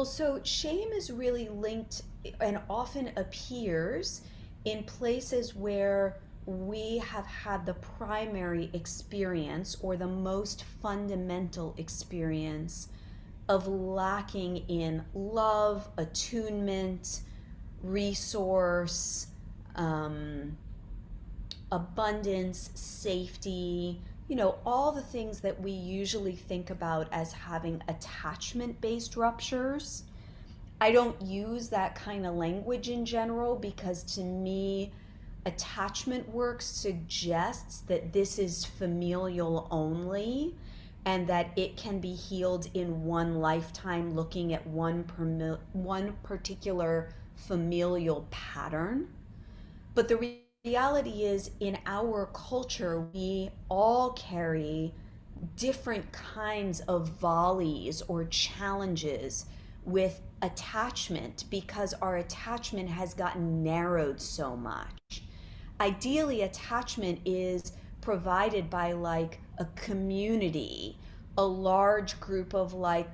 Well, so shame is really linked and often appears in places where we have had the primary experience or the most fundamental experience of lacking in love, attunement, resource, um, abundance, safety, all the things that we usually think about as having attachment based ruptures. I don't use that kind of language in general because to me, attachment work suggests that this is familial only and that it can be healed in one lifetime looking at one particular familial pattern. But the reality is, in our culture, we all carry different kinds of volleys or challenges with attachment because our attachment has gotten narrowed so much. Ideally, attachment is provided by like a community, a large group of like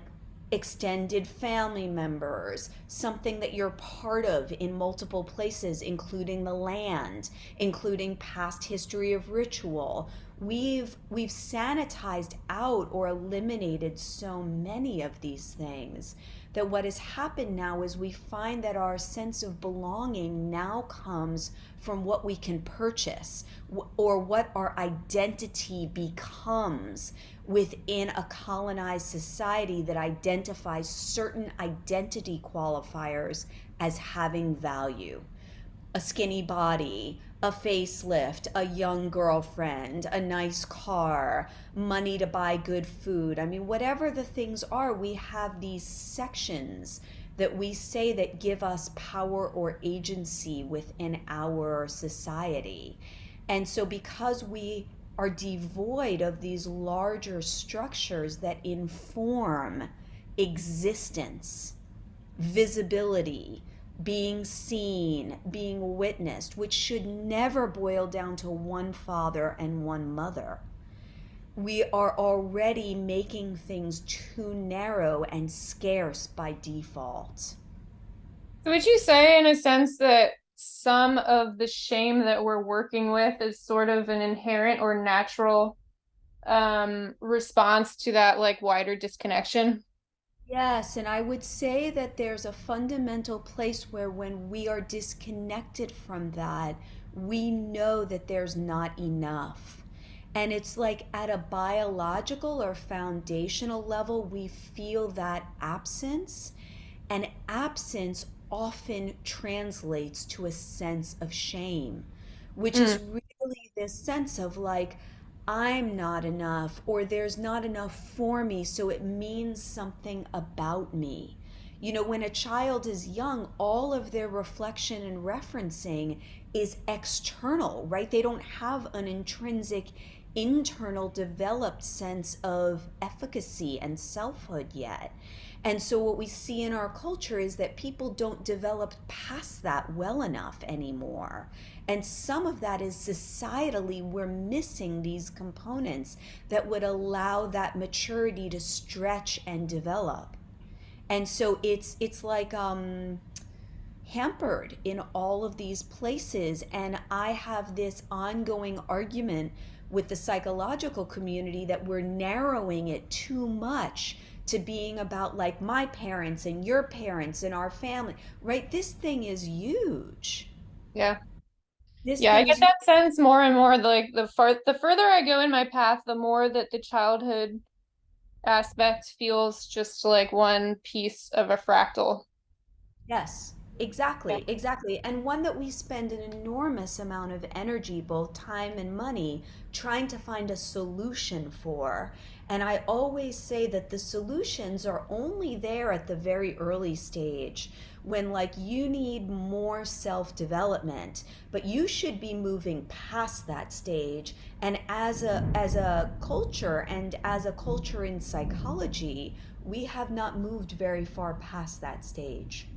extended family members, something that you're part of in multiple places, including the land, including past history of ritual. We've sanitized out or eliminated so many of these things that what has happened now is we find that our sense of belonging now comes from what we can purchase or what our identity becomes within a colonized society that identifies certain identity qualifiers as having value: a skinny body, a facelift, a young girlfriend, a nice car, money to buy good food. I mean, whatever the things are, we have these sections that we say that give us power or agency within our society. And so, because we are devoid of these larger structures that inform existence, visibility, being seen, being witnessed, which should never boil down to one father and one mother. We are already making things too narrow and scarce by default. So would you say, in a sense, that some of the shame that we're working with is sort of an inherent or natural response to that like wider disconnection? Yes, and I would say that there's a fundamental place where when we are disconnected from that, we know that there's not enough. And it's like at a biological or foundational level, we feel that absence, and absence often translates to a sense of shame, which is Mm. really this sense of like, I'm not enough, or there's not enough for me, so it means something about me. When a child is young, all of their reflection and referencing is external, right? They don't have an intrinsic, internal, developed sense of efficacy and selfhood yet. And so, what we see in our culture is that people don't develop past that well enough anymore. And some of that is societally, we're missing these components that would allow that maturity to stretch and develop. And so it's like hampered in all of these places. And I have this ongoing argument with the psychological community that we're narrowing it too much to being about like my parents and your parents and our family, right? This thing is huge. Yeah. This Yeah, I thing get is huge. that sense more and more. Like the further I go in my path, the more that the childhood aspect feels just like one piece of a fractal. Yes, Yeah. exactly, exactly. And one that we spend an enormous amount of energy, both time and money, trying to find a solution for. And I always say that the solutions are only there at the very early stage when like you need more self-development, but you should be moving past that stage. And as a culture and as a culture in psychology, we have not moved very far past that stage.